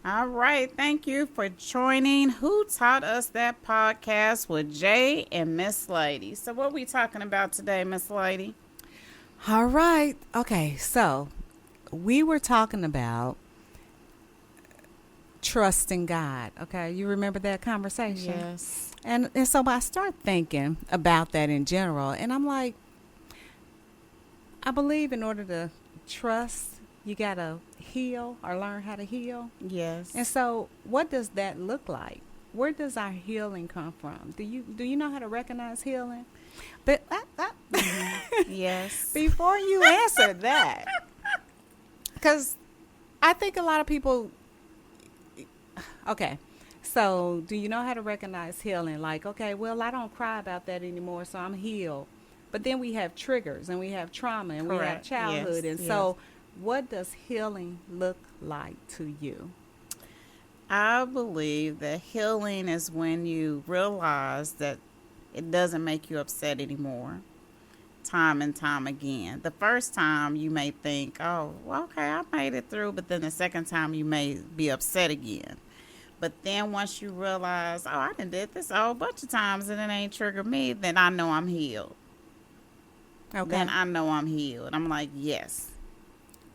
All right, thank you for joining Who Taught Us That podcast with Jay and Miss Lady. So what we talking about today, Miss Lady? All right. Okay, so we were talking about trusting God. Okay, you remember that conversation? Yes. And so I start thinking about that in general, and I'm like, I believe in order to trust, you gotta heal or learn how to heal. Yes. And so, what does that look like? Where does our healing come from? Do you know how to recognize healing? But Yes. before you answer that, because I think a lot of people. Okay, so do you know how to recognize healing? Like, okay, well, I don't cry about that anymore, so I'm healed. But then we have triggers and we have trauma and we have Correct. childhood, Yes, and yes. so what does healing look like to you? I believe that healing is when you realize that it doesn't make you upset anymore, time and time again. The first time you may think, oh, well, okay, I made it through, but then the second time you may be upset again. But then once you realize, oh, I done did this a whole bunch of times and it ain't triggered me, then I know I'm healed. Okay. Then I know I'm healed. I'm like, yes.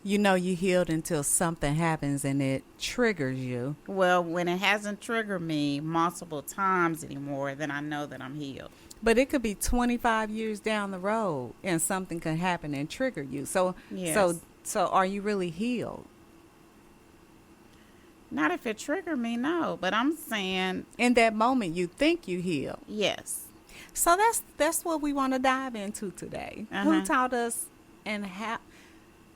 You know you healed until something happens and it triggers you. Well, when it hasn't triggered me multiple times anymore, then I know that I'm healed. But it could be 25 years down the road and something could happen and trigger you. So Yes. so are you really healed? Not if it triggered me, no. But I'm saying In that moment you think you healed. yes. So that's what we want to dive into today. Who Uh-huh. taught us and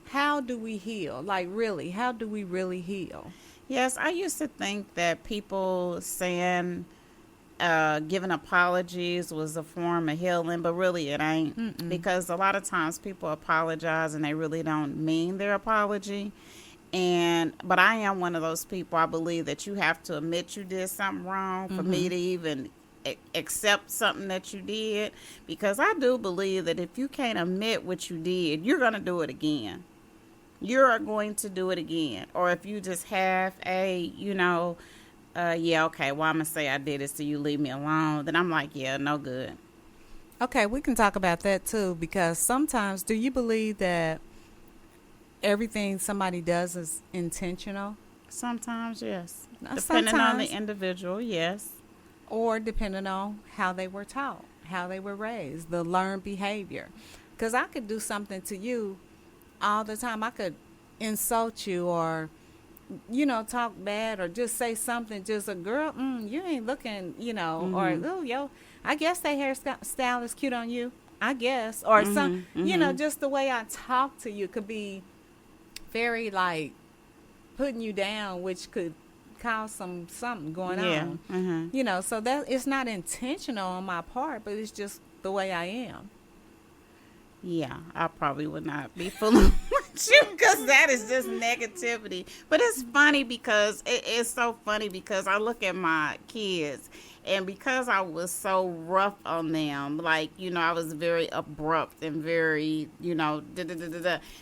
how do we heal? Like really, how do we really heal? Yes, I used to think that people saying, giving apologies was a form of healing, but really it ain't. Mm-mm. Because a lot of times people apologize and they really don't mean their apology. But I am one of those people. I believe that you have to admit you did something wrong for me to even accept something that you did, because I do believe that if you can't admit what you did, you're going to do it again. You're going to do it again. Or if you just have yeah, okay, well, I'm going to say I did it, so you leave me alone, then I'm like, yeah, no good. Okay, we can talk about that too, because sometimes do you believe that everything somebody does is intentional? Sometimes, yes. Now, Depending on the sometimes, individual, yes. or depending on how they were taught, how they were raised, the learned behavior. Because I could do something to you all the time. I could insult you or, talk bad or just say something. Just a girl, you ain't looking, or, oh, yo, I guess that hairstyle is cute on you. I guess. Or some, just the way I talk to you could be very, like, putting you down, which could cause something going on. So that it's not intentional on my part, but it's just the way I am. Yeah, I probably would not be fooling with you, because that is just negativity. But it's funny because it's so funny because I look at my kids, and because I was so rough on them, like, I was very abrupt and very,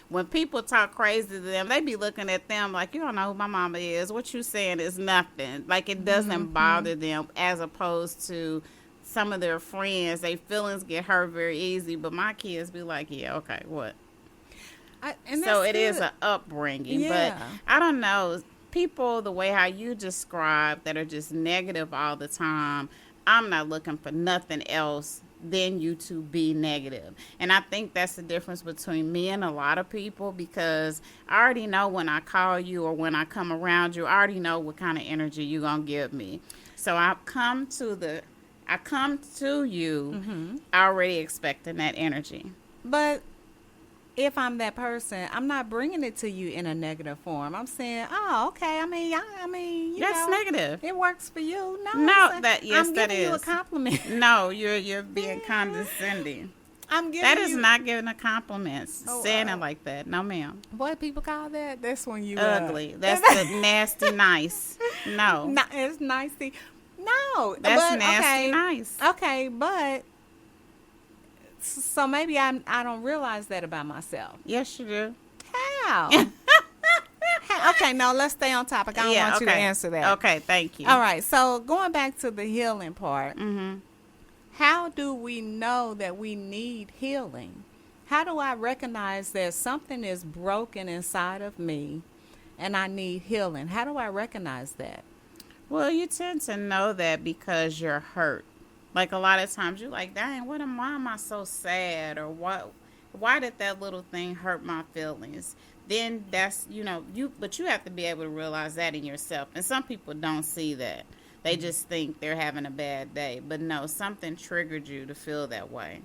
when people talk crazy to them, they be looking at them like, you don't know who my mama is. What you saying is nothing. Like, it doesn't bother them, as opposed to some of their friends. Their feelings get hurt very easy, but my kids be like, yeah, okay, what? So it is an upbringing. Yeah. But I don't know. People, the way how you describe, that are just negative all the time, I'm not looking for nothing else than you to be negative. And I think that's the difference between me and a lot of people, because I already know when I call you or when I come around you, I already know what kind of energy you're going to give me. So I come to you already expecting that energy. But if I'm that person, I'm not bringing it to you in a negative form. I'm saying, oh, okay. I mean, That's negative. It works for you. No, No, I'm that giving you a is. compliment. No, you're being condescending. I'm giving That is you, not giving a compliment. Oh, Saying it like that. No, ma'am. what people call that? That's when you Ugly. That's the nasty nice. No. It's nicey. No, That's but nasty okay, nice. okay, but so maybe I don't realize that about myself. Yes, you do. How? Okay, no, let's stay on topic. I don't Yeah, want you to okay. answer that. Okay, thank you. All right, so going back to the healing part, Mm-hmm. how do we know that we need healing? How do I recognize that something is broken inside of me and I need healing? How do I recognize that? Well, you tend to know that because you're hurt. Like a lot of times you're like, dang, why am I so sad? Or why did that little thing hurt my feelings? Then that's, but you have to be able to realize that in yourself. And some people don't see that. They just think they're having a bad day. But no, something triggered you to feel that way.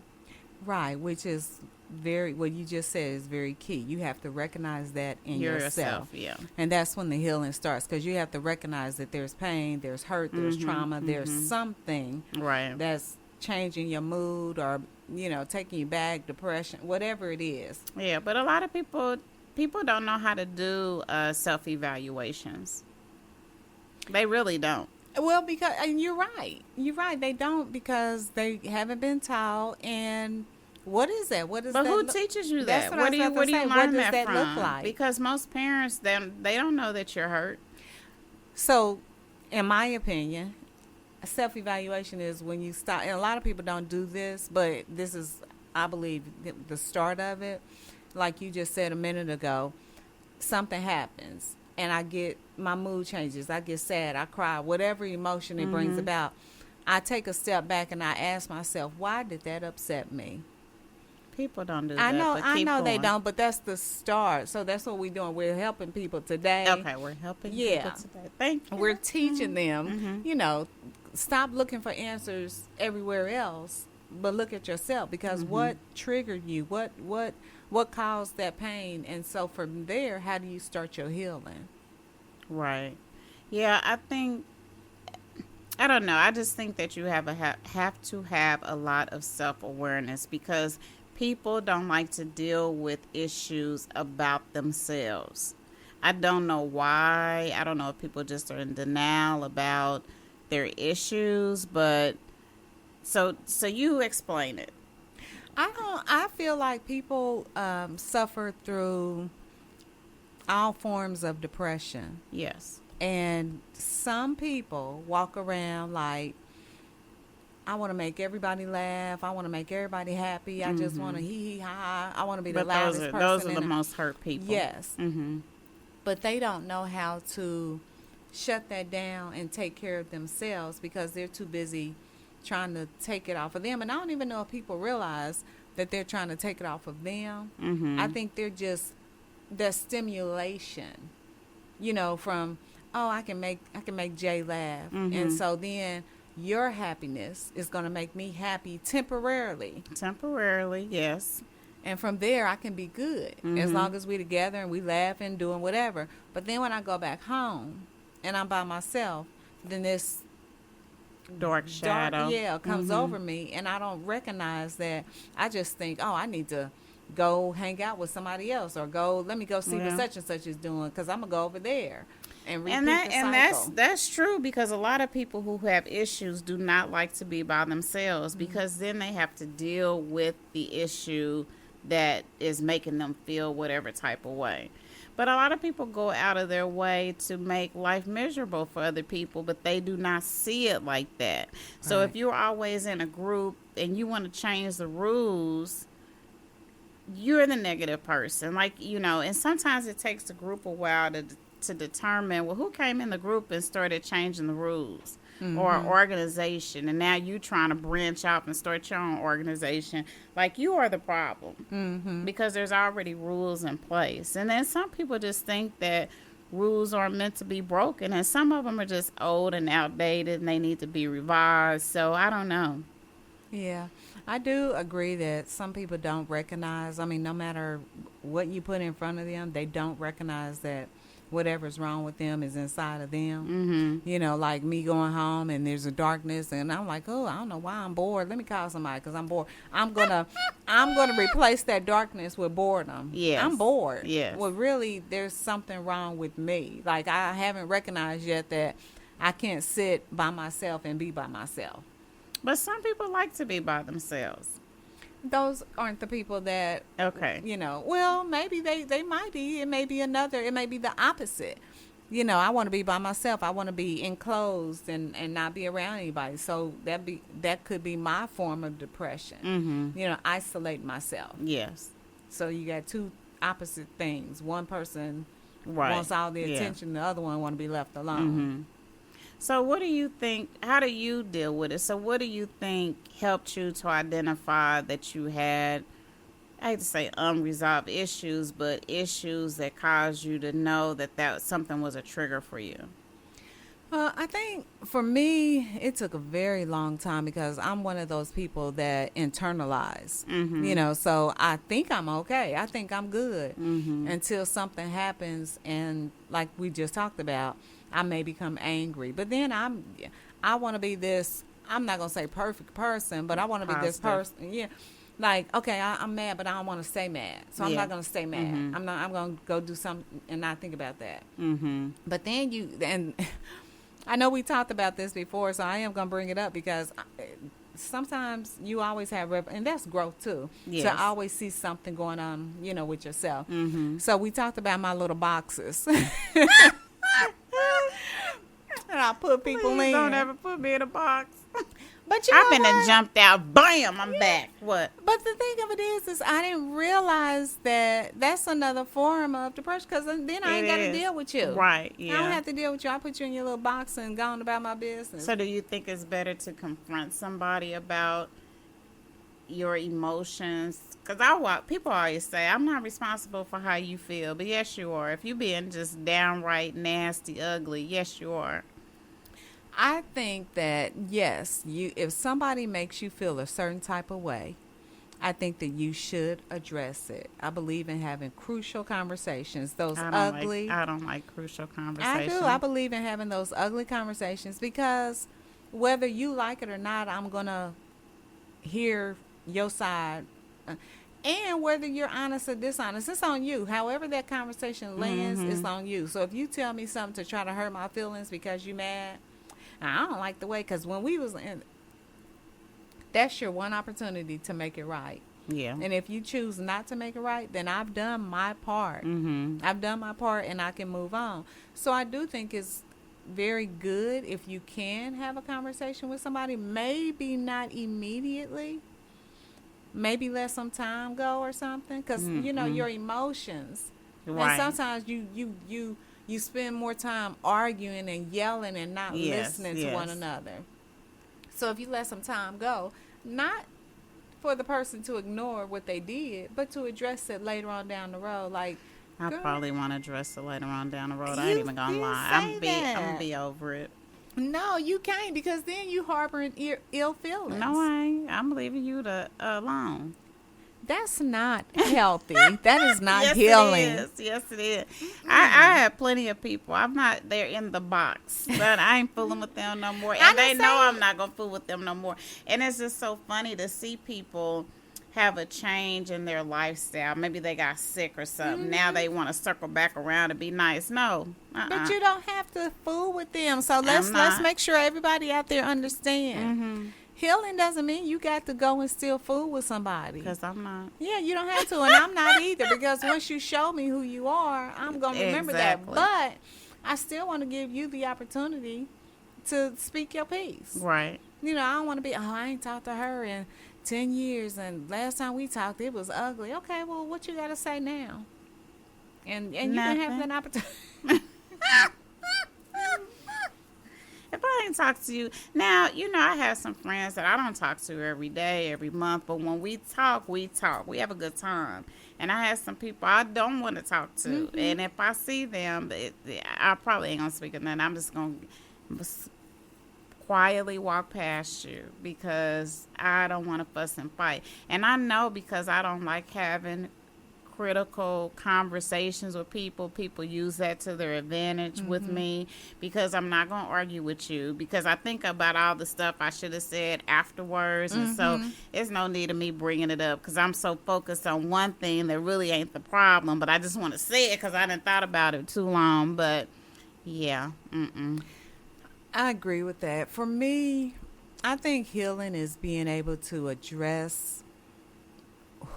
Right, which is what you just said is very key. You have to recognize that in yourself. Yeah. And that's when the healing starts, because you have to recognize that there's pain, there's hurt, there's trauma, there's something Right. that's changing your mood or, taking you back, depression, whatever it is. Yeah, but a lot of people don't know how to do self-evaluations. They really don't. Well, because and you're right. You're right. They don't, because they haven't been taught. And what is that? What is But that? who teaches you That's that? what I was about to Where do you say. learn What does that that from? look like? Because most parents, they don't know that you're hurt. So, in my opinion, self-evaluation is when you stop. And a lot of people don't do this, but this is, I believe, the start of it. Like you just said a minute ago, something happens and my mood changes. I get sad, I cry, whatever emotion it brings about. I take a step back and I ask myself, why did that upset me? People don't do that. I know, but I keep know they going. don't, but that's the start. So that's what we're doing. We're helping people today. Okay, we're helping Yeah. people today. Thank you. We're teaching them, stop looking for answers everywhere else, but look at yourself, because what triggered you? What caused that pain? And so from there, how do you start your healing? Right. Yeah, I don't know. I just think that you have to have a lot of self-awareness, because people don't like to deal with issues about themselves. I don't know why. I don't know if people just are in denial about their issues, but so you explain it. I feel like people suffer through all forms of depression. Yes. And some people walk around like, I want to make everybody laugh. I want to make everybody happy. I just want to hee ha. I want to be the But loudest person. those are the most hurt people. Yes. Mm-hmm. But they don't know how to shut that down and take care of themselves, because they're too busy trying to take it off of them. And I don't even know if people realize that they're trying to take it off of them. Mm-hmm. I think they're just the stimulation, from, oh, I can make Jay laugh. And so then your happiness is going to make me happy temporarily. Temporarily, yes. And from there, I can be good as long as we together and we laughing, doing whatever. But then when I go back home and I'm by myself, then this Dark shadow. comes over me, and I don't recognize that. I just think, oh, I need to go hang out with somebody else, or let me go see what such and such is doing, because I'm gonna go over there and repeat the cycle. That's true, because a lot of people who have issues do not like to be by themselves, because then they have to deal with the issue that is making them feel whatever type of way. But a lot of people go out of their way to make life miserable for other people, but they do not see it like that. So if you're always in a group and you want to change the rules, you're the negative person. And sometimes it takes the group a while to determine, well, who came in the group and started changing the rules, or an organization, and now you trying to branch off and start your own organization. Like, you are the problem, because there's already rules in place. And then some people just think that rules are meant to be broken, and some of them are just old and outdated and they need to be revised. So I don't know. Yeah, I do agree that some people don't recognize, no matter what you put in front of them, they don't recognize that whatever's wrong with them is inside of them. Like me going home and there's a darkness, and I'm like, oh, I don't know why I'm bored. Let me call somebody, because I'm bored. I'm gonna replace that darkness with boredom. Yes. I'm bored. Yes. Well, really, there's something wrong with me. Like, I haven't recognized yet that I can't sit by myself and be by myself. But some people like to be by themselves. Those aren't the people that, Okay. well, maybe they might be. It may be it may be the opposite. I want to be by myself. I want to be enclosed and not be around anybody. So that could be my form of depression. Isolate myself. Yes. So you got two opposite things. One person Right. wants all the Yeah. attention. The other one want to be left alone. So what do you think, how do you deal with it? So what do you think helped you to identify that you had, I hate to say unresolved issues, but issues that caused you to know that something was a trigger for you? I think for me, it took a very long time because I'm one of those people that internalize, so I think I'm okay. I think I'm good until something happens. And like we just talked about, I may become angry, but then I want to be this, I'm not going to say perfect person, but I want to be this person. Yeah. Like, okay, I'm mad, but I don't want to stay mad. So I'm not going to stay mad. I'm going to go do something and not think about that. But then and I know we talked about this before, so I am going to bring it up because sometimes you always have, and that's growth too, Yes. to always see something going on, with yourself. So we talked about my little boxes. And I put people Please in. don't ever put me in a box. But I've been and jumped out. Bam, I'm back. What? But the thing of it is I didn't realize that that's another form of depression because then I ain't got to deal with you. Right, I yeah. don't have to deal with you. I put you in your little box and go on about my business. So do you think it's better to confront somebody about your emotions? Because people always say, I'm not responsible for how you feel. But yes, you are. If you being just downright nasty, ugly, yes, you are. I think that, yes, if somebody makes you feel a certain type of way, I think that you should address it. I believe in having crucial conversations. Those ugly. I don't like crucial conversations. I do. I believe in having those ugly conversations because whether you like it or not, I'm going to hear your side. And whether you're honest or dishonest, it's on you. However that conversation lands, it's on you. So if you tell me something to try to hurt my feelings because you're mad, I don't like the way, because when we was in, that's your one opportunity to make it right. Yeah. And if you choose not to make it right, then I've done my part. I've done my part and I can move on. So I do think it's very good if you can have a conversation with somebody, maybe not immediately, maybe let some time go or something, because, your emotions. Right. And sometimes you spend more time arguing and yelling and not listening to one another. So if you let some time go, not for the person to ignore what they did, but to address it later on down the road. Like, I girl, probably want to address it later on down the road. I ain't even going to lie. I'm going to be over it. no, you can't, because then you harboring ill feelings. No, I ain't. I'm leaving you alone. That's not healthy. That is not Yes, healing. It is. Yes, it is. I have plenty of people. I'm not there in the box, but I ain't fooling with them no more. And they know I'm not going to fool with them no more. And it's just so funny to see people have a change in their lifestyle. Maybe they got sick or something. Now they want to circle back around and be nice. No. But you don't have to fool with them. So let's make sure everybody out there understand. Healing doesn't mean you got to go and still fool with somebody. Because I'm not. Yeah, you don't have to, and I'm not either, because once you show me who you are, I'm going to remember that. But I still want to give you the opportunity to speak your piece. Right. I don't want to be, I ain't talked to her in 10 years, and last time we talked, it was ugly. Okay, well, what you got to say now? And you can have that opportunity. If I ain't talk to you now, I have some friends that I don't talk to every day, every month, but when we talk, we have a good time. And I have some people I don't want to talk to, and if I see them, I probably ain't gonna speak of nothing. I'm just gonna quietly walk past you because I don't want to fuss and fight. And I know, because I don't like having critical conversations with people use that to their advantage with me, because I'm not going to argue with you, because I think about all the stuff I should have said afterwards, and so there's no need of me bringing it up because I'm so focused on one thing that really ain't the problem, but I just want to say it because I didn't thought about it too long. But yeah, I agree with that. For me, I think healing is being able to address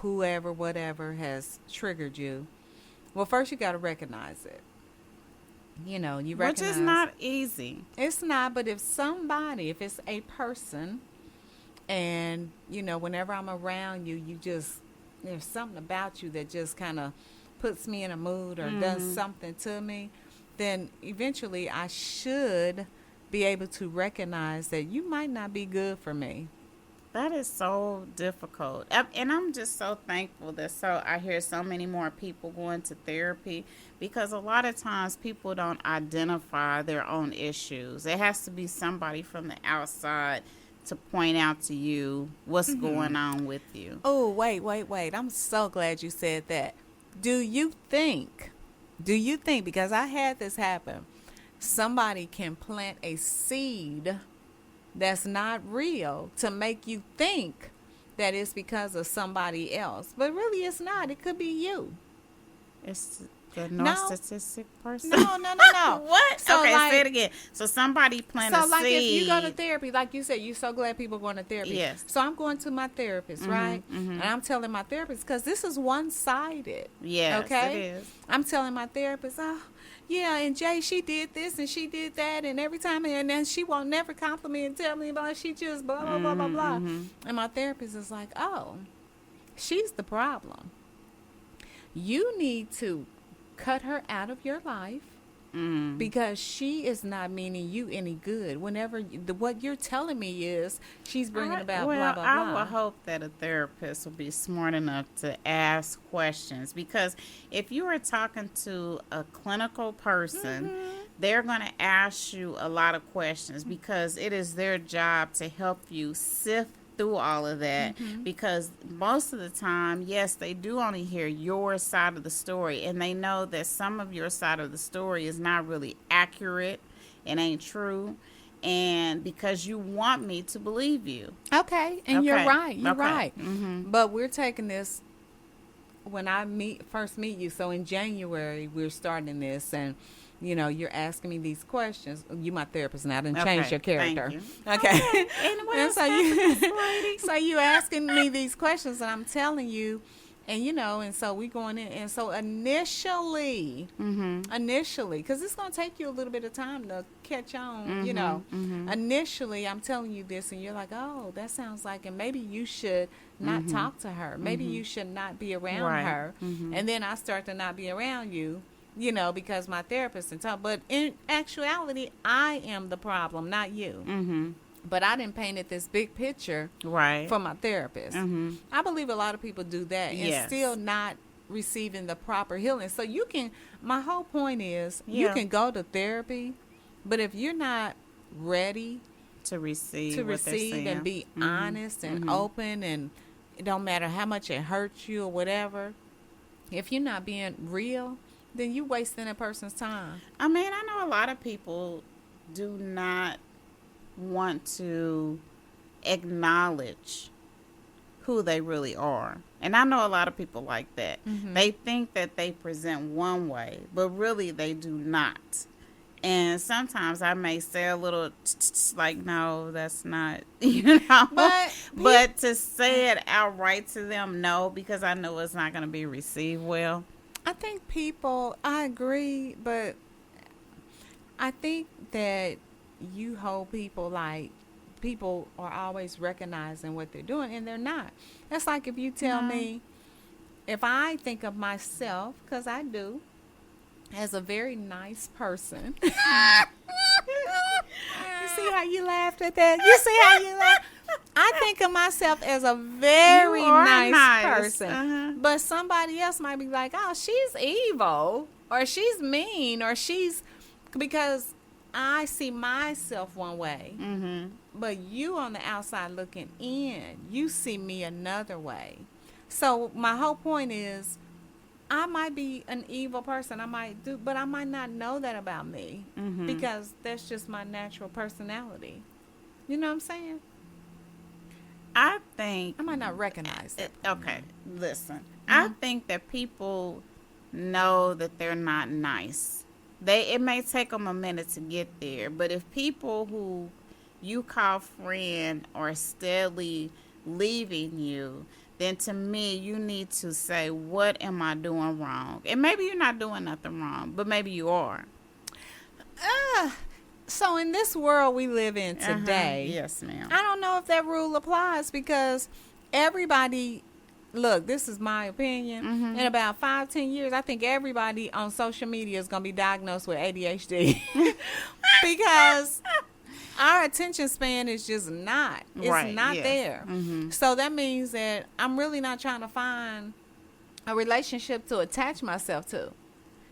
whoever, whatever has triggered you. Well, first you got to recognize it. You know, you Which is recognize not easy. it's not, but if somebody, if it's a person, and you know, whenever I'm around you, you just there's something about you that just kind of puts me in a mood or does something to me, then eventually I should be able to recognize that you might not be good for me. That is so difficult. And I'm just so thankful that I hear so many more people going to therapy, because a lot of times people don't identify their own issues. It has to be somebody from the outside to point out to you what's going on with you. Oh, wait. I'm so glad you said that. Do you think, because I had this happen, somebody can plant a seed that's not real to make you think that it's because of somebody else, but really it's not. It could be you. It's the narcissistic person. No. What? So, okay, like, say it again. So somebody planted so a like seed. if you go to therapy, like you said, you're so glad people going to therapy. Yes. So I'm going to my therapist, right? And I'm telling my therapist, because this is one-sided. Yes, okay? it is. I'm telling my therapist, oh, yeah, and Jay, she did this and she did that, and every time, and then she won't never compliment and tell me about it. She just blah, blah, blah, blah, blah. And my therapist is like, oh, she's the problem. You need to cut her out of your life because she is not meaning you any good. Whenever what you're telling me is she's bringing about blah, blah, blah. I would hope that a therapist will be smart enough to ask questions, because if you are talking to a clinical person, they're going to ask you a lot of questions, because it is their job to help you sift through all of that, because most of the time, yes, they do only hear your side of the story, and they know that some of your side of the story is not really accurate and ain't true, and because you want me to believe you. Okay, and you're right. You're Okay. right. But we're taking this when I first meet you. So in January, we're starting this, and you know, you're asking me these questions. You my therapist now. I didn't change your character. Thank you. Okay. And what And else so happened, you, lady? so you asking me these questions, and I'm telling you, and you know, and so we going in, and so initially, because it's gonna take you a little bit of time to catch on, you know. Initially, I'm telling you this, and you're like, oh, that sounds like, and maybe you should not talk to her. Maybe you should not be around Right. her. And then I start to not be around you. You know, because my therapist and talk, but in actuality, I am the problem, not you. But I didn't painted this big picture Right. for my therapist. I believe a lot of people do that and Yes. still not receiving the proper healing. So you can, my whole point is, you Yeah. can go to therapy, but if you're not ready to receive to what they're receive saying. and be honest and open, and it don't matter how much it hurts you or whatever, if you're not being real, then you wasting a person's time. I mean, I know a lot of people do not want to acknowledge who they really are. And I know a lot of people like that. They think that they present one way, but really they do not. And sometimes I may say a little like, no, that's not, you know. But to say it outright to them, no, because I know it's not going to be received well. I think people, I agree, but I think that you hold people like, people are always recognizing what they're doing, and they're not. That's like if you tell me, if I think of myself, because I do, as a very nice person. You see how you laughed at that? You see how you laughed? I think of myself as a very You are nice person. Uh-huh. But somebody else might be like, oh, she's evil, or she's mean, or she's, because I see myself one way. But you on the outside looking in, you see me another way. So my whole point is, I might be an evil person. I might do, but I might not know that about me because that's just my natural personality. You know what I'm saying? I think I might not recognize it. okay, listen. I think that people know that they're not nice it may take them a minute to get there. But if people who you call friend are steadily leaving you, then to me, you need to say, what am I doing wrong? And maybe you're not doing nothing wrong, but maybe you are. So in this world we live in today, Yes, ma'am. I don't know if that rule applies because everybody, look, this is my opinion. In about 5-10 years, I think everybody on social media is going to be diagnosed with ADHD because our attention span is just not. It's Right, not yes. there. So that means that I'm really not trying to find a relationship to attach myself to.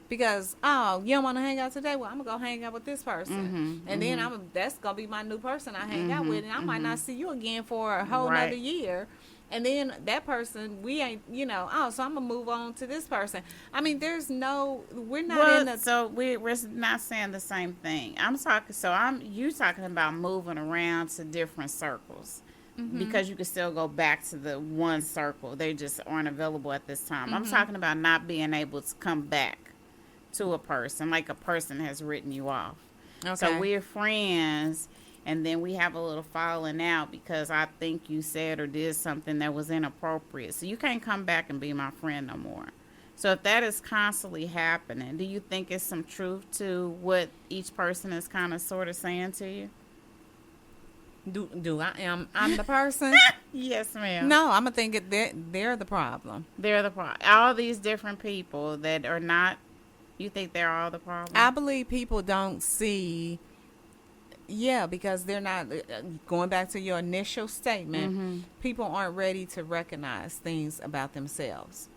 Because, oh, you don't want to hang out today? Well, I'm going to go hang out with this person. And then that's going to be my new person I hang out with. And I might not see you again for a whole Right. nother year. And then that person, we ain't, so I'm going to move on to this person. I mean, we're not in the. So we're not saying the same thing. You talking about moving around to different circles. Because you can still go back to the one circle. They just aren't available at this time. I'm talking about not being able to come back to a person, like a person has written you off. Okay. So we're friends, and then we have a little falling out because I think you said or did something that was inappropriate. So you can't come back and be my friend no more. So if that is constantly happening, do you think it's some truth to what each person is kind of sort of saying to you? I'm the person? Yes, ma'am. No, I'm going to think they're the problem. They're the problem. All these different people that are not, you think they're all the problem? I believe people don't see, because they're not, going back to your initial statement, people aren't ready to recognize things about themselves.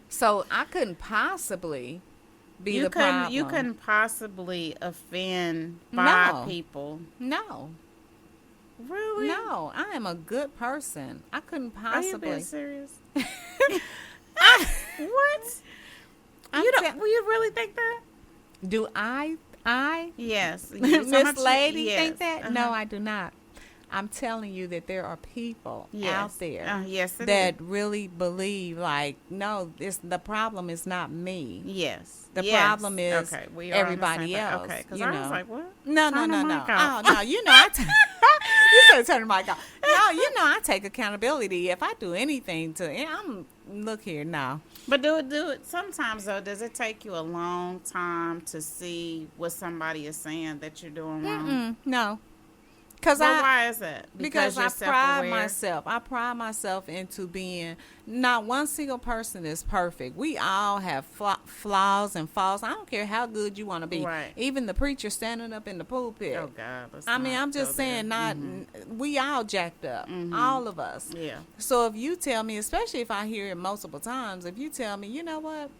So I couldn't possibly be the problem. You couldn't possibly offend 5 No. people. No. Really? No, I am a good person. I couldn't Are you possibly. being serious? What? Will you really think that? Do I Yes. Miss Lady yes. think that? Uh-huh. No, I do not. I'm telling you that there are people Yes. out there Yes, it that is. really believe no, the problem is not me. Yes. The Yes. problem is okay. We are on the everybody same page. else. Okay. Because you I know. was like, what? No. Turn the mic Oh, off. no, you said turn the mic off. No, I take accountability. If I do anything look here, no. But do it. Sometimes, though, does it take you a long time to see what somebody is saying that you're doing wrong? No. Because why is that? Because you're I pride self-aware? I pride myself into being, not one single person is perfect. We all have flaws and faults. I don't care how good you want to be. Right. Even the preacher standing up in the pulpit. Oh, God. I'm just saying, we all jacked up. All of us. Yeah. So if you tell me, especially if I hear it multiple times, if you tell me, you know what,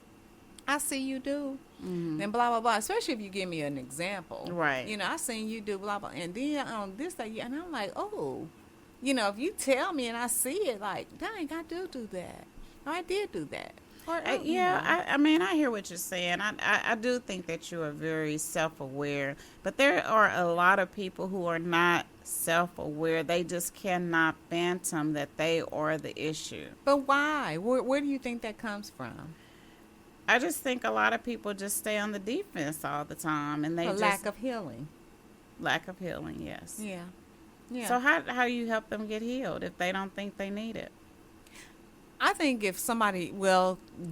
I see you do, then blah, blah, blah. Especially if you give me an example. Right. I seen you do blah, blah. And then on this day, and I'm like, oh, if you tell me and I see it, like, dang, I do that. Or I did do that. Or, I mean, I hear what you're saying. I do think that you are very self-aware. But there are a lot of people who are not self-aware. They just cannot phantom that they are the issue. But why? Where do you think that comes from? I just think a lot of people just stay on the defense all the time, and lack of healing. Lack of healing, yes. Yeah. Yeah. So how do you help them get healed if they don't think they need it? I think if somebody,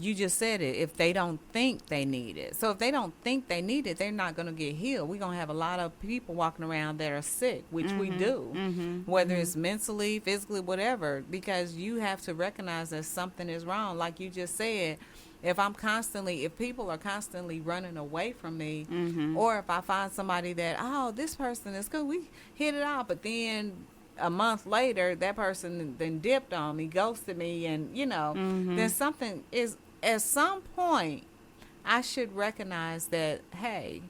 you just said it, if they don't think they need it. So if they don't think they need it, they're not going to get healed. We're going to have a lot of people walking around that are sick, which we do, whether it's mentally, physically, whatever, because you have to recognize that something is wrong. Like you just said, if people are constantly running away from me, or if I find somebody that, this person is good, we hit it off, but then a month later, that person then dipped on me, ghosted me, and, then something is, at some point, I should recognize that, hey,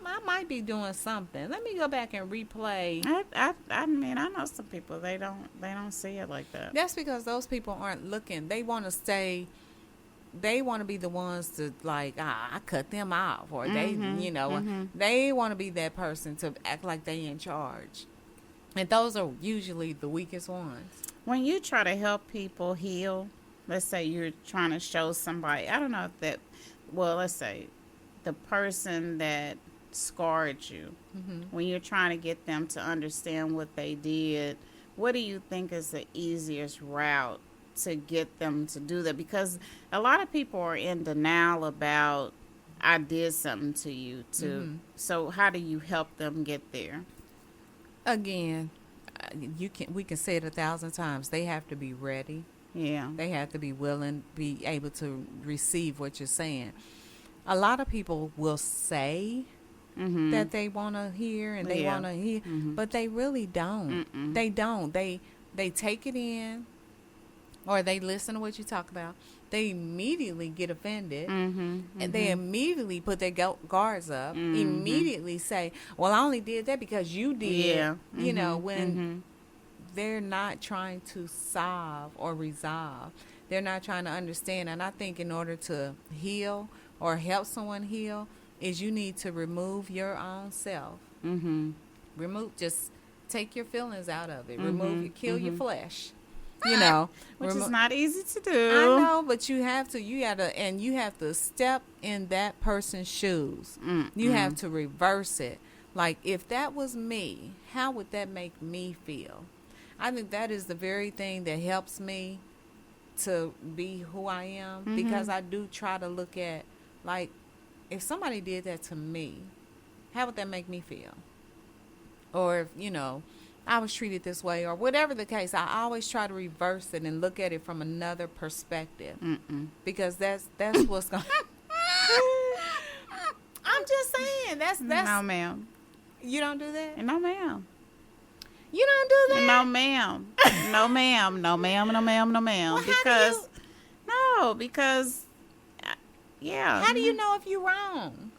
I might be doing something. Let me go back and replay. I mean, I know some people, they don't see it like that. That's because those people aren't looking. They want to stay. They want to be the ones to, like, I cut them off, or they want to be that person to act like they in charge. And those are usually the weakest ones. When you try to help people heal, let's say you're trying to show somebody, I don't know if that, let's say the person that scarred you, when you're trying to get them to understand what they did, what do you think is the easiest route to get them to do that? Because a lot of people are in denial about, I did something to you too. So how do you help them get there? Again, we can say it 1,000 times. They have to be ready. Yeah. They have to be willing, be able to receive what you're saying. A lot of people will say that they want to hear and they want to hear, but they really don't. They don't. They take it in, or they listen to what you talk about. They immediately get offended, and they immediately put their guards up. Immediately say, "Well, I only did that because you did." Yeah. You know, when they're not trying to solve or resolve, they're not trying to understand. And I think in order to heal or help someone heal, is you need to remove your own self. Just take your feelings out of it. Kill your flesh. You know, Which is not easy to do. I know, but you have to. You have to step in that person's shoes. You have to reverse it. Like, if that was me, how would that make me feel? I think that is the very thing that helps me to be who I am, because I do try to look at, like, if somebody did that to me, how would that make me feel? Or if, you know, I was treated this way, or whatever the case, I always try to reverse it and look at it from another perspective, because that's what's going. I'm just saying that's no, ma'am. You don't do that. No, ma'am. You don't do that. No, ma'am. No, ma'am. No, ma'am. No, ma'am. No, ma'am. Well, because yeah. How do you know if you're wrong?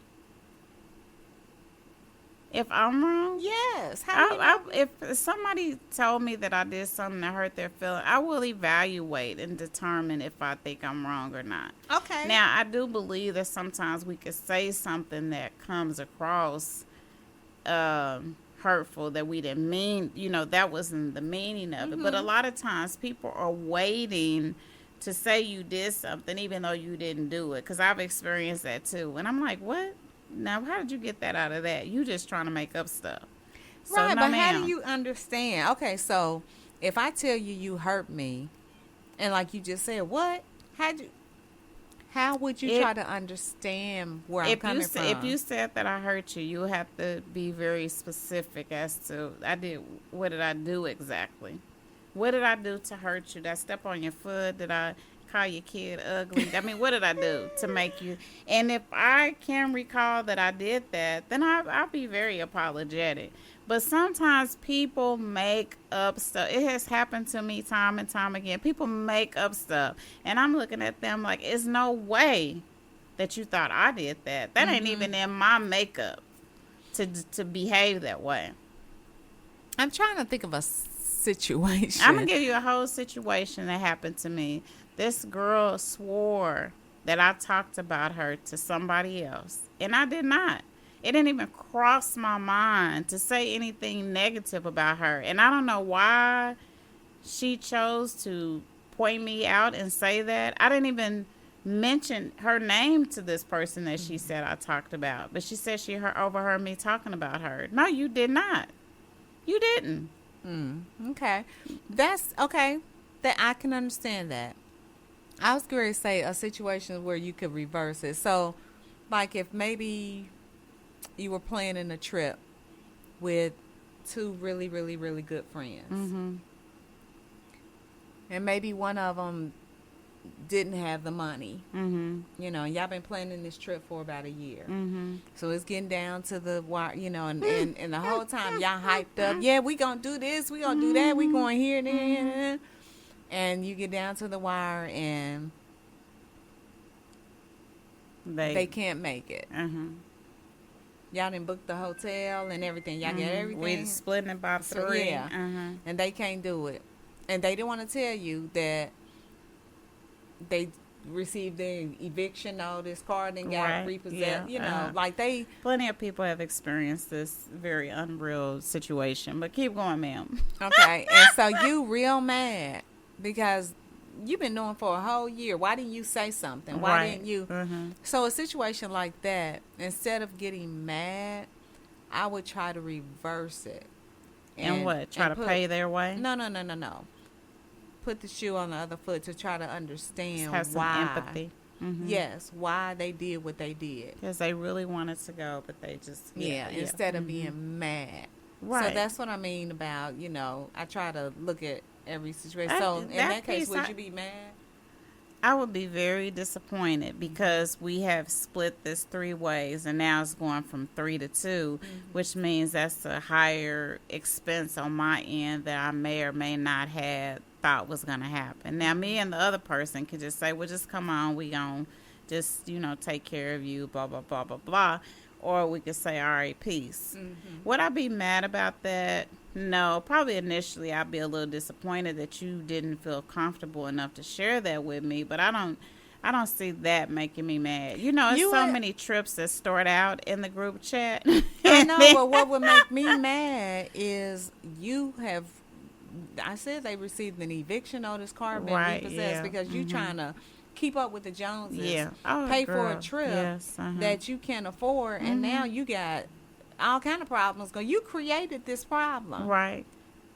If I'm wrong? Yes. How do you know? If somebody told me that I did something that hurt their feelings, I will evaluate and determine if I think I'm wrong or not. Okay. Now, I do believe that sometimes we could say something that comes across hurtful that we didn't mean, you know, that wasn't the meaning of it. But a lot of times people are waiting to say you did something even though you didn't do it, because I've experienced that too. And I'm like, what? Now, how did you get that out of that? You just trying to make up stuff. So, right, no, but ma'am. how do you understand? Okay, so if I tell you hurt me, and like you just said, what? How would you try to understand where I'm coming from? If you said that I hurt you, you have to be very specific as to, what did I do exactly? What did I do to hurt you? Did I step on your foot? Did I call your kid ugly? I mean, what did I do to make you? And if I can recall that I did that, then I'll be very apologetic. But sometimes people make up stuff. It has happened to me time and time again. People make up stuff. And I'm looking at them like, it's no way that you thought I did that. That ain't even in my makeup to behave that way. I'm trying to think of a situation. I'm going to give you a whole situation that happened to me. This girl swore that I talked about her to somebody else. And I did not. It didn't even cross my mind to say anything negative about her. And I don't know why she chose to point me out and say that. I didn't even mention her name to this person that she said I talked about. But she said she overheard me talking about her. No, you did not. You didn't. Okay. That's okay. That I can understand that. I was going to say a situation where you could reverse it. So, like if maybe you were planning a trip with two really, really, really good friends. And maybe one of them didn't have the money. You know, y'all been planning this trip for about a year. So it's getting down to the wire, you know, and the whole time y'all hyped up. Yeah, we going to do this. We going to do that. We going here and there. And you get down to the wire and they can't make it. Y'all done booked the hotel and everything. Y'all get everything. We splitting it by three. Yeah. And they can't do it. And they didn't want to tell you that they received their eviction notice, card and got repossessed. You know, like they... Plenty of people have experienced this very unreal situation. But keep going, ma'am. Okay. And so you real mad because you've been knowing for a whole year. Why didn't you say something? Why Right. didn't you? Mm-hmm. So a situation like that, instead of getting mad, I would try to reverse it. And what? Try to pay their way? No. Put the shoe on the other foot to try to understand Have some why. empathy. Mm-hmm. Yes, why they did what they did. Because they really wanted to go, but they just... Yeah, instead of being mad. Right. So that's what I mean about, I try to look at every situation. That- So in that that case, piece would I- you be mad? I would be very disappointed because we have split this 3 ways and now it's going from 3 to 2, which means that's a higher expense on my end that I may or may not have thought was going to happen. Now, me and the other person can just say, well, just come on, we gon' just, take care of you, blah, blah, blah, blah, blah. Or we could say, all right, peace. Would I be mad about that? No, probably initially I'd be a little disappointed that you didn't feel comfortable enough to share that with me, but I don't see that making me mad. It's You so would- many trips that start out in the group chat. I know, but what would make me mad is I said they received an eviction notice, car being Right, repossessed yeah. because you trying to keep up with the Joneses. Yeah. Oh, pay for girl. a trip Yes, that you can't afford, and now you got all kind of problems going. You created this problem. Right.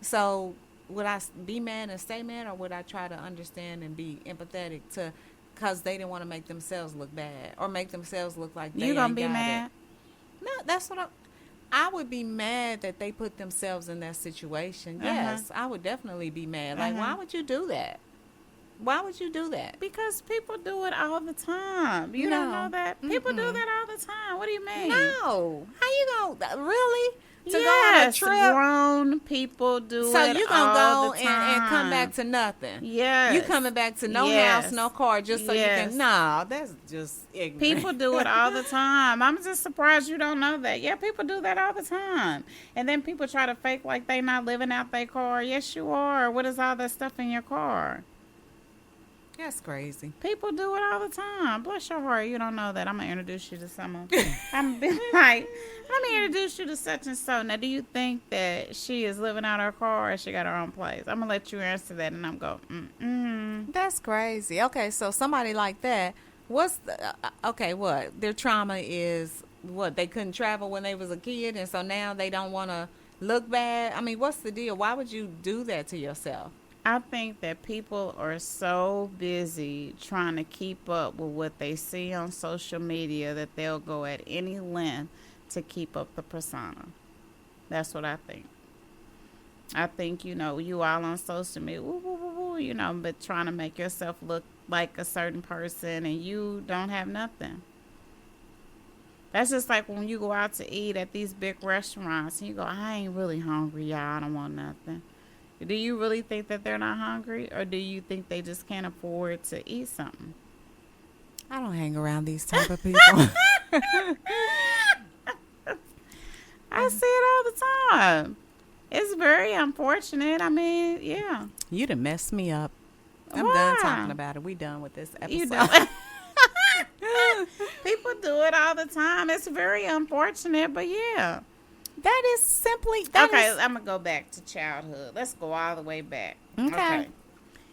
So would I be mad and stay mad, or would I try to understand and be empathetic to, because they didn't want to make themselves look bad or make themselves look like they You gonna ain't be got mad? it. No, that's what I would be mad that they put themselves in that situation. Uh-huh. Yes, I would definitely be mad. Like, why would you do that? Why would you do that? Because people do it all the time. You don't No. know that? People do that all the time. What do you mean? No. How you gonna really to yes, go on a trip? grown people do So it you gonna all go the and come time. back to nothing? Yes. You coming back to no Yes. house, no car, just so you Yes. can? No, that's just ignorant. People do it all the time. I'm just surprised you don't know that. Yeah, people do that all the time. And then people try to fake like they not living out their car. Yes, you are. What is all that stuff in your car? That's crazy. People do it all the time. Bless your heart. You don't know that. I'm going to introduce you to someone. I'm be like, let me introduce you to such and so. Now, do you think that she is living out her car or she got her own place? I'm going to let you answer that, and I'm going, That's crazy. Okay, so somebody like that, what's the, what? Their trauma is what? They couldn't travel when they was a kid, and so now they don't want to look bad? I mean, what's the deal? Why would you do that to yourself? I think that people are so busy trying to keep up with what they see on social media that they'll go at any length to keep up the persona. That's what I think. I think, you all on social media, woo, woo, woo, woo, but trying to make yourself look like a certain person and you don't have nothing. That's just like when you go out to eat at these big restaurants and you go, I ain't really hungry, y'all. I don't want nothing. Do you really think that they're not hungry, or do you think they just can't afford to eat something? I don't hang around these type of people. I see it all the time. It's very unfortunate. I mean, yeah. You done messed me up. I'm Why? done talking about it. We done with this episode. You don't. People do it all the time. It's very unfortunate, but yeah. That is simply Okay, I'm going to go back to childhood. Let's go all the way back. Okay.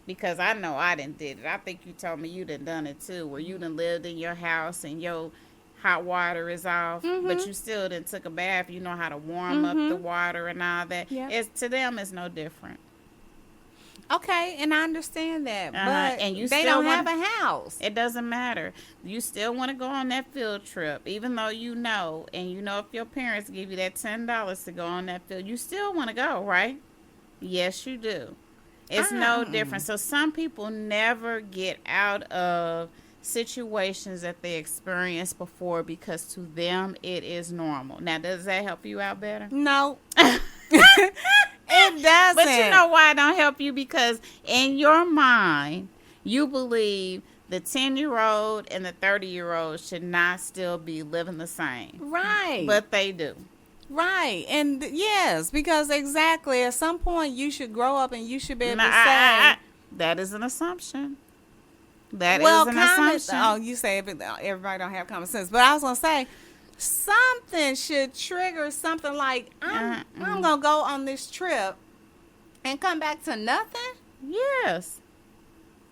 Because I know I done did it. I think you told me you done it too, where you done lived in your house and your hot water is off, but you still done took a bath. You know how to warm up the water and all that. Yeah. To them, it's no different. Okay, and I understand that, Uh-huh, but and you they still don't have wanna- a house. It doesn't matter. You still want to go on that field trip, even though you know if your parents give you that $10 to go on that field, you still want to go, right? Yes, you do. It's no different. So some people never get out of situations that they experienced before because to them it is normal. Now, does that help you out better? No. It doesn't. But you know why it don't help you? Because in your mind, you believe the 10-year-old and the 30-year-old should not still be living the same. Right. But they do. Right. And yes, because exactly at some point you should grow up and you should be able to Nah, say. that is an assumption. That is Well, an oh, assumption. you say everybody don't have common sense. But I was going to say, something should trigger something like, I'm going to go on this trip and come back to nothing. Yes.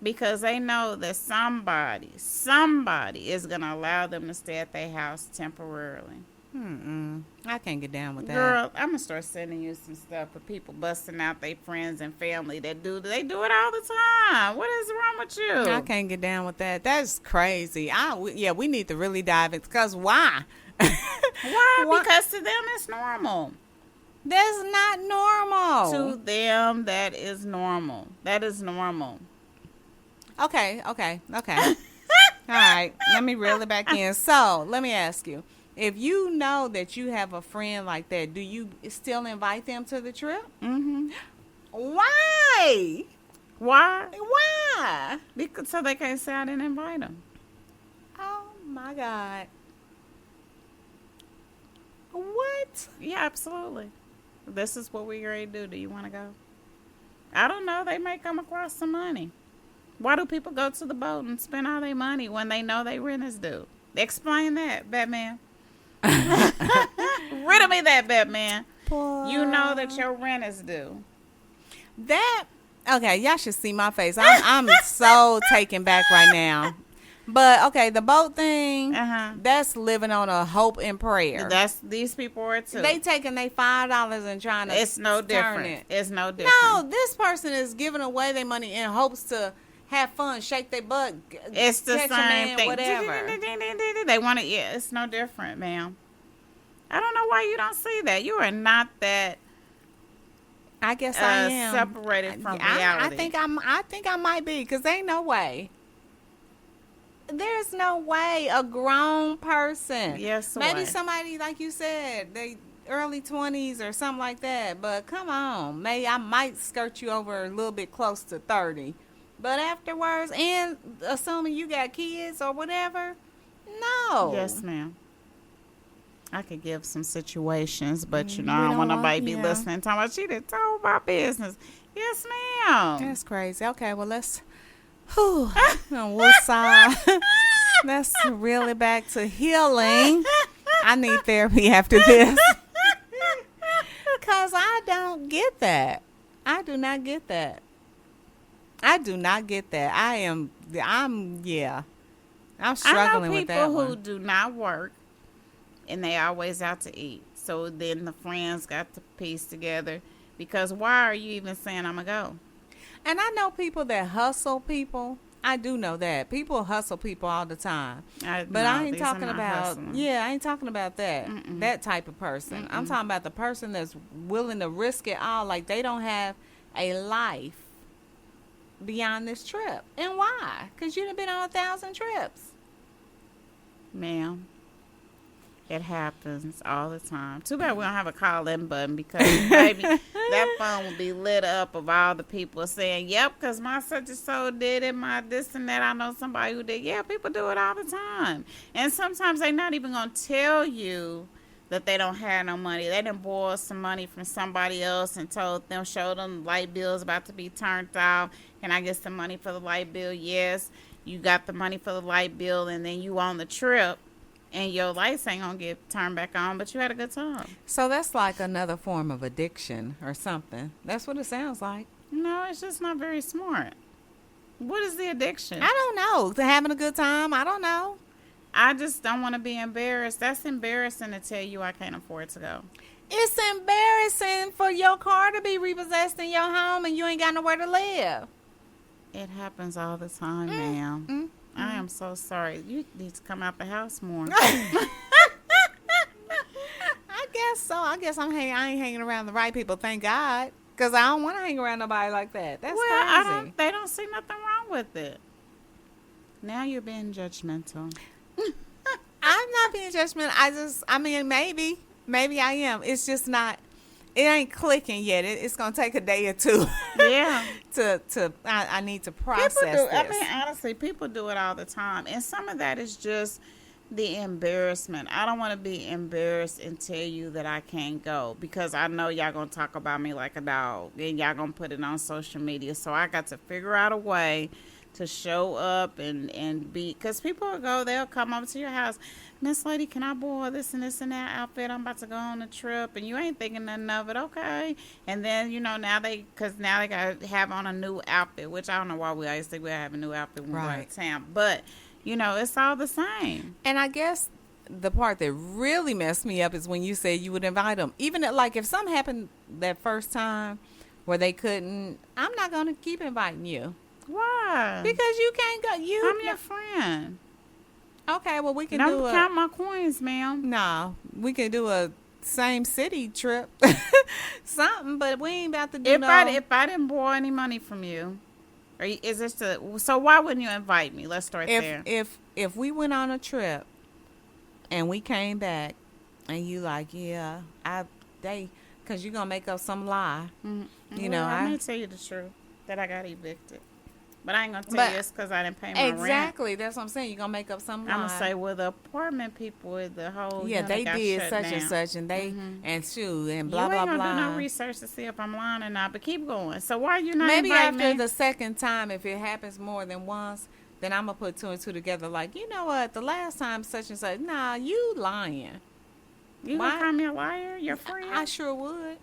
because they know that somebody is going to allow them to stay at their house temporarily. I can't get down with that. Girl, I'm gonna start sending you some stuff for people busting out their friends and family they do it all the time. What is wrong with you? I can't get down with that. That's crazy. We need to really dive into, because why? Why? Because to them it's normal. That's not normal. To them, that is normal. That is normal. Okay. All right, let me reel it back in. So, let me ask you. If you know that you have a friend like that, do you still invite them to the trip? Mm-hmm. Why? Why? Why? Because so they can't say I didn't invite them. Oh, my God. What? Yeah, absolutely. This is what we're ready to do. Do you want to go? I don't know. They may come across some money. Why do people go to the boat and spend all their money when they know they rent is due? Explain that, Batman. Riddle me that, Batman. Boy. You know that your rent is due. Okay, y'all should see my face. I'm so taken back right now. But okay, the boat thing, that's living on a hope and prayer. These people are too. They taking their $5 and trying to It's no turn different. it. It's no different. No, this person is giving away their money in hopes to have fun, shake their butt. It's the text a same man, thing. whatever. They want it. Yeah, it's no different, ma'am. I don't know why you don't see that. You are not that. I guess I am separated from reality. I think I might be, because ain't no way. There's no way a grown person. Yes, maybe way. Somebody like you said, they early 20s or something like that. But come on, maybe I might skirt you over a little bit close to 30. But afterwards, and assuming you got kids or whatever, no. Yes, ma'am. I could give some situations, but I don't want want nobody be listening. Talking about she done told my business. Yes, ma'am. That's crazy. Okay, well let's let's reel it back to healing. I need therapy after this. Because I don't get that. I do not get that. I'm struggling with that I know people who one. do not work, and they always out to eat. So then the friends got to piece together. Because why are you even saying I'm going to go? And I know people that hustle people. I do know that. People hustle people all the time. But I ain't talking about, I ain't talking about that. That type of person. I'm talking about the person that's willing to risk it all. Like they don't have a life beyond this trip. And why? Because you done been on 1,000 trips. Ma'am, it happens all the time. Too bad we don't have a call-in button, because maybe that phone will be lit up of all the people saying, yep, because my such and so did it, my this and that. I know somebody who did. Yeah, people do it all the time. And sometimes they're not even going to tell you that they don't have no money. They done borrowed some money from somebody else and showed them the light bill's about to be turned off. Can I get some money for the light bill? Yes. You got the money for the light bill, and then you on the trip. And your lights ain't going to get turned back on, but you had a good time. So that's like another form of addiction or something. That's what it sounds like. No, it's just not very smart. What is the addiction? I don't know. To having a good time? I don't know. I just don't want to be embarrassed. That's embarrassing to tell you I can't afford to go. It's embarrassing for your car to be repossessed in your home and you ain't got nowhere to live. It happens all the time, ma'am. I am so sorry. You need to come out the house more. I guess so. I guess I ain't hanging around the right people, thank God. Because I don't want to hang around nobody like that. That's crazy. They don't see nothing wrong with it. Now you're being judgmental. I'm not being judgmental. Maybe I am. It's just not, it ain't clicking yet. It's going to take a day or two. Yeah. I need to process this. I mean, honestly, people do it all the time. And some of that is just the embarrassment. I don't want to be embarrassed and tell you that I can't go, because I know y'all going to talk about me like a dog, and y'all going to put it on social media. So I got to figure out a way to show up and be, because people will go, they'll come up to your house, Miss Lady, can I borrow this and this and that outfit? I'm about to go on a trip, and you ain't thinking nothing of it, okay? And then, now they got to have on a new outfit, which I don't know why we always think we have a new outfit when we go out of town, but, it's all the same. And I guess the part that really messed me up is when you said you would invite them. Even like if something happened that first time where they couldn't, I'm not going to keep inviting you. Why? Because you can't go. I'm your friend. Okay, well, we can Don't count my coins, ma'am. No, we can do a same city trip. Something, but we ain't about to do if I didn't borrow any money from you, so why wouldn't you invite me? Let's start there. If we went on a trip and we came back and you like, yeah, because you're going to make up some lie. Mm-hmm. I may tell you the truth that I got evicted. But I ain't going to tell you it's because I didn't pay my rent. Exactly. That's what I'm saying. You're going to make up some lie. I'm going to say, well, the apartment people with the whole they did such down. And such, and they, and shoot, and blah, blah, blah. You ain't going to do no research to see if I'm lying or not, but keep going. So why are you not Maybe inviting after me? the second time, if it happens more than once, then I'm going to put two and two together like, you know what, the last time such and such, nah, you lying. You going to call me a liar? Your friend? I sure would.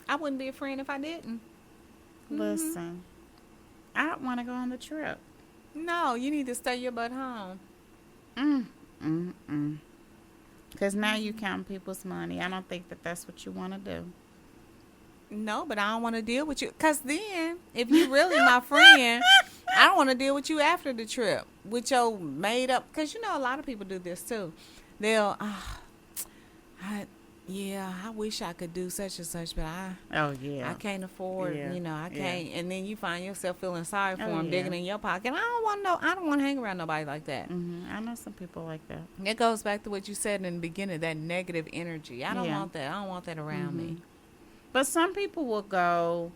I wouldn't be a friend if I didn't. Listen. I don't want to go on the trip. No, you need to stay your butt home. Because now you count people's money. I don't think that's what you want to do. No, but I don't want to deal with you. Because then, if you really my friend, I don't want to deal with you after the trip. With your made up. Because, a lot of people do this too. They'll, I wish I could do such and such, but I can't afford, I can't. Yeah. And then you find yourself feeling sorry for them, digging in your pocket. I don't want to hang around nobody like that. Mm-hmm. I know some people like that. It goes back to what you said in the beginning, that negative energy. I don't want that. I don't want that around me. But some people will go,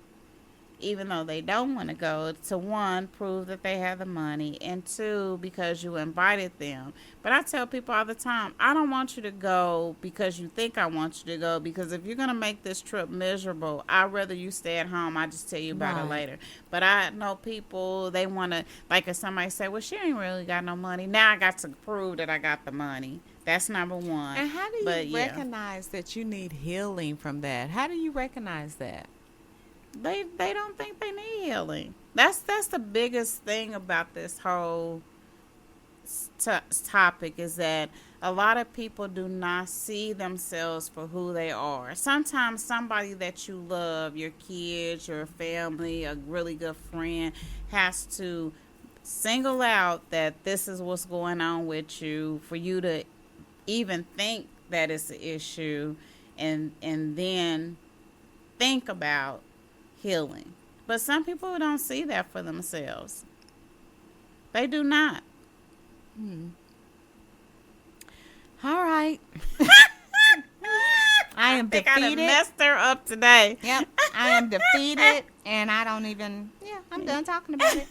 even though they don't want to go, to one, prove that they have the money, and two, because you invited them. But I tell people all the time, I don't want you to go because you think I want you to go, because if you're going to make this trip miserable, I'd rather you stay at home. I just tell you about it later. But I know people, they want to, like if somebody say, well, she ain't really got no money. Now I got to prove that I got the money. That's number one. And how do you recognize that you need healing from that? How do you recognize that? They don't think they need healing. That's the biggest thing about this whole topic, is that a lot of people do not see themselves for who they are. Sometimes somebody that you love, your kids, your family, a really good friend, has to single out that this is what's going on with you for you to even think that it's an issue, and then think about healing. But some people don't see that for themselves. They do not. All right. I am defeated. I messed her up today. Yep. I am defeated, and I don't even. Yeah, I'm done talking about it.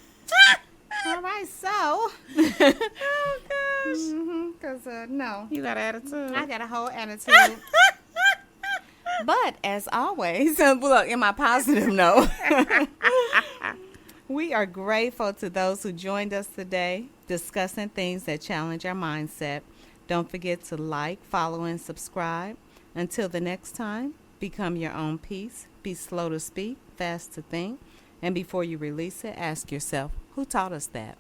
All right, so. Oh gosh. Because no. You got attitude. I got a whole attitude. But as always, look, in my positive note, we are grateful to those who joined us today discussing things that challenge our mindset. Don't forget to like, follow, and subscribe. Until the next time, become your own peace. Be slow to speak, fast to think. And before you release it, ask yourself, who taught us that?